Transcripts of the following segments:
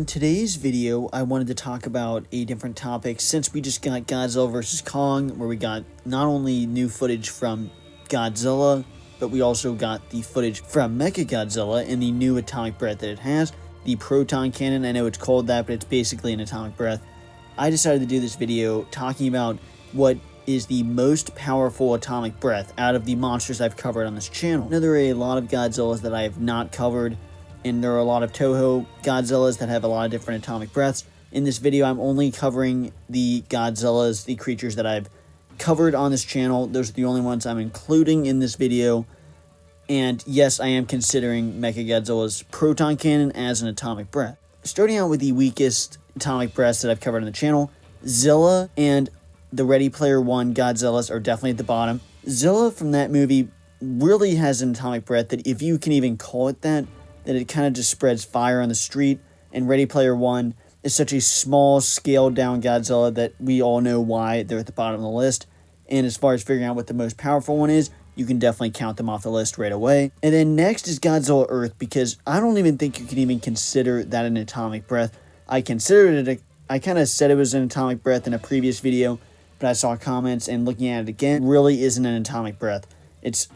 today's video, I wanted to talk about a different topic since we just got Godzilla vs. Kong, where we got not only new footage from Godzilla, but we also got the footage from Mechagodzilla and the new atomic breath that it has, the proton cannon. I know it's called that, but it's basically an atomic breath. I decided to do this video talking about what is the most powerful atomic breath out of the monsters I've covered on this channel. Now, there are a lot of Godzillas that I have not covered, and there are a lot of Toho Godzillas that have a lot of different atomic breaths. In this video, I'm only covering the Godzillas, the creatures that I've covered on this channel. Those are the only ones I'm including in this video. And yes, I am considering Mechagodzilla's proton cannon as an atomic breath. Starting out with the weakest atomic breaths that I've covered on the channel, Zilla and the Ready Player One Godzillas are definitely at the bottom. Zilla from that movie really has an atomic breath that, if you can even call it that it kind of just spreads fire on the street. And Ready Player One is such a small, scaled down Godzilla that we all know why they're at the bottom of the list. And as far as figuring out what the most powerful one is, you can definitely count them off the list right away. And then next is Godzilla Earth, because I don't even think you can even consider that an atomic breath. I considered it, I kind of said it was an atomic breath in a previous video, but I saw comments and looking at it again, it really isn't an atomic breath. It's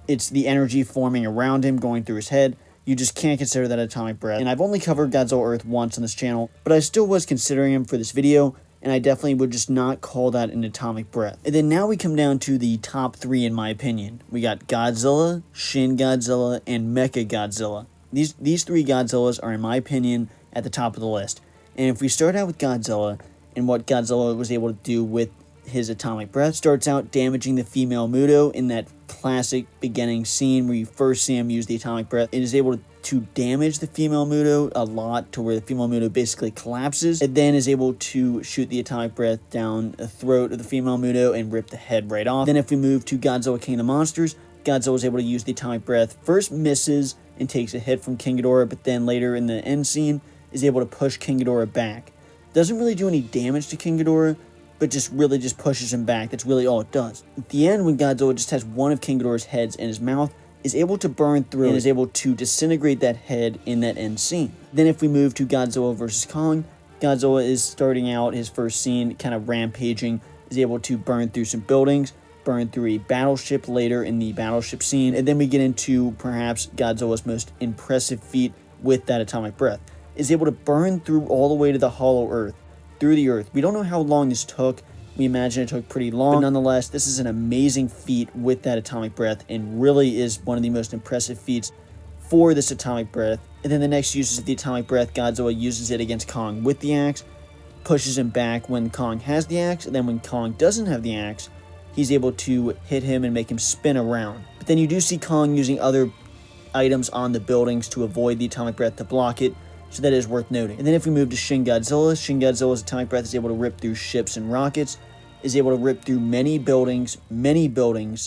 the energy forming around him, going through his head. You just can't consider that atomic breath. And I've only covered Godzilla Earth once on this channel, but I still was considering him for this video, and I definitely would just not call that an atomic breath. And then now we come down to the top three, in my opinion. We got Godzilla, Shin Godzilla, and Mechagodzilla. These three Godzillas are, in my opinion, at the top of the list. And if we start out with Godzilla, and what Godzilla was able to do with his atomic breath, starts out damaging the female Muto in that classic beginning scene where you first see him use the atomic breath. It is able to damage the female Muto a lot, to where the female Muto basically collapses. It then is able to shoot the atomic breath down the throat of the female Muto and rip the head right off. Then if we move to Godzilla King of the Monsters, Godzilla is able to use the atomic breath. First misses and takes a hit from King Ghidorah, but then later in the end scene is able to push King Ghidorah back. Doesn't really do any damage to King Ghidorah, but just pushes him back. That's really all it does. At the end, when Godzilla just has one of King Ghidorah's heads in his mouth, is able to burn through and is able to disintegrate that head in that end scene. Then if we move to Godzilla vs. Kong, Godzilla is starting out his first scene kind of rampaging, is able to burn through some buildings, burn through a battleship later in the battleship scene, and then we get into perhaps Godzilla's most impressive feat with that atomic breath. Is able to burn through all the way to the hollow earth, through the earth. We don't know how long this took. We imagine it took pretty long, but nonetheless, this is an amazing feat with that atomic breath, and really is one of the most impressive feats for this atomic breath. And then the next uses of the atomic breath, Godzilla uses it against Kong with the axe, pushes him back when Kong has the axe, and then when Kong doesn't have the axe, he's able to hit him and make him spin around. But then you do see Kong using other items on the buildings to avoid the atomic breath, to block it, so that is worth noting. And then if we move to Shin Godzilla's atomic breath is able to rip through ships and rockets, is able to rip through many buildings,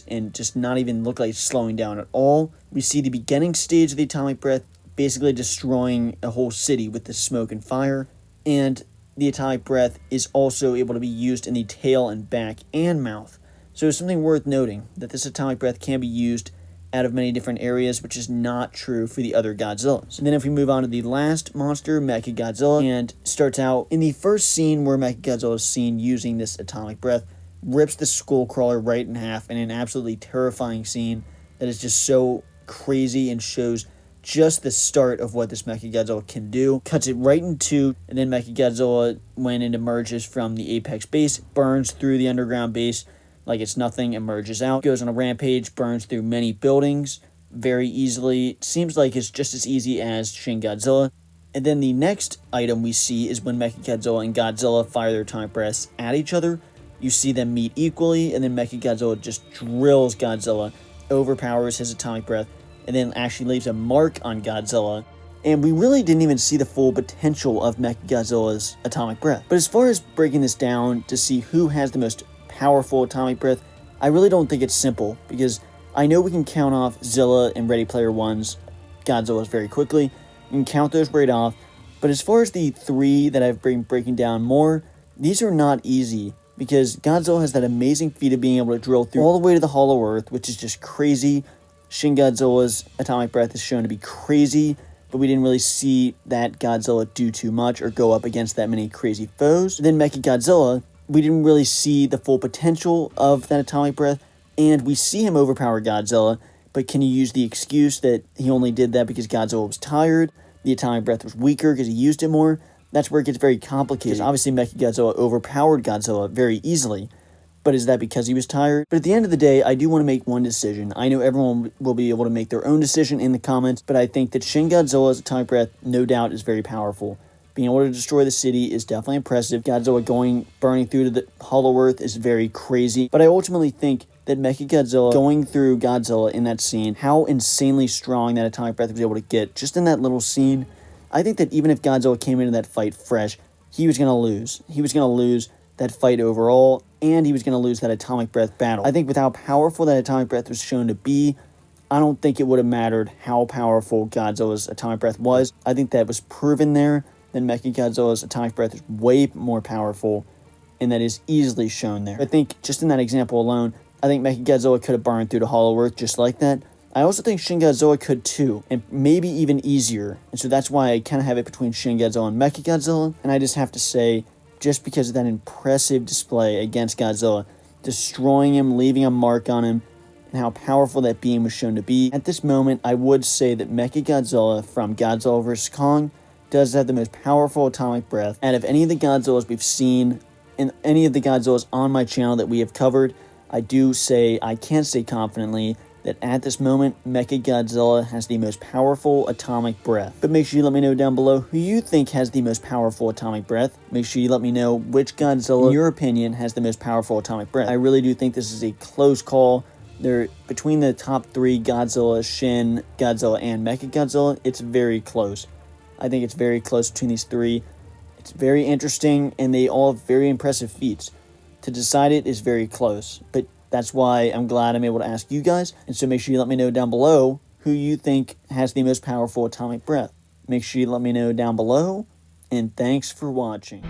and just not even look like it's slowing down at all. We see the beginning stage of the atomic breath basically destroying a whole city with the smoke and fire, and the atomic breath is also able to be used in the tail and back and mouth. So it's something worth noting, that this atomic breath can be used out of many different areas, which is not true for the other Godzillas. And then if we move on to the last monster, Mechagodzilla, and starts out in the first scene where Mechagodzilla is seen using this atomic breath, rips the Skullcrawler right in half in an absolutely terrifying scene that is just so crazy and shows just the start of what this Mechagodzilla can do. Cuts it right in two, and then Mechagodzilla, when it emerges from the apex base, burns through the underground base like it's nothing, emerges out, goes on a rampage, burns through many buildings very easily. It seems like it's just as easy as Shin Godzilla. And then the next item we see is when Mechagodzilla and Godzilla fire their atomic breaths at each other. You see them meet equally, and then Mechagodzilla just drills Godzilla, overpowers his atomic breath, and then actually leaves a mark on Godzilla. And we really didn't even see the full potential of Mechagodzilla's atomic breath. But as far as breaking this down to see who has the most powerful atomic breath, I really don't think it's simple, because I know we can count off Zilla and Ready Player One's Godzillas very quickly. We can count those right off. But as far as the three that I've been breaking down more, these are not easy, because Godzilla has that amazing feat of being able to drill through all the way to the hollow earth, which is just crazy. Shin Godzilla's atomic breath is shown to be crazy. but we didn't really see that Godzilla do too much or go up against that many crazy foes. Then Mechagodzilla, we didn't really see the full potential of that atomic breath, and we see him overpower Godzilla, but can you use the excuse that he only did that because Godzilla was tired, the atomic breath was weaker because he used it more? That's where it gets very complicated. Obviously, Mechagodzilla overpowered Godzilla very easily, but is that because he was tired? But at the end of the day, I do want to make one decision. I know everyone will be able to make their own decision in the comments, but I think that Shin Godzilla's atomic breath, no doubt, is very powerful. Being able to destroy the city is definitely impressive. Godzilla burning through to the Hollow Earth is very crazy. But I ultimately think that Mechagodzilla going through Godzilla in that scene, how insanely strong that atomic breath was able to get just in that little scene, I think that even if Godzilla came into that fight fresh, he was going to lose. He was going to lose that fight overall, and he was going to lose that atomic breath battle. I think with how powerful that atomic breath was shown to be, I don't think it would have mattered how powerful Godzilla's atomic breath was. I think that was proven there. Then Mechagodzilla's atomic breath is way more powerful, and that is easily shown there. I think just in that example alone, I think Mechagodzilla could have burned through the Hollow Earth just like that. I also think Shin Godzilla could too, and maybe even easier. And so that's why I kind of have it between Shin Godzilla and Mechagodzilla. And I just have to say, just because of that impressive display against Godzilla, destroying him, leaving a mark on him, and how powerful that being was shown to be, at this moment, I would say that Mechagodzilla from Godzilla vs. Kong does have the most powerful atomic breath out of any of the Godzillas we've seen, and any of the Godzillas on my channel that we have covered. I can say confidently that at this moment, Mechagodzilla has the most powerful atomic breath. But make sure you let me know down below who you think has the most powerful atomic breath. Make sure you let me know which Godzilla, in your opinion, has the most powerful atomic breath. I really do think this is a close call. They're between the top three, Godzilla, Shin, Godzilla, and Mechagodzilla. It's very close. I think it's very close between these three. It's very interesting, and they all have very impressive feats. To decide it is very close, but that's why I'm glad I'm able to ask you guys. And so make sure you let me know down below who you think has the most powerful atomic breath. Make sure you let me know down below, and thanks for watching.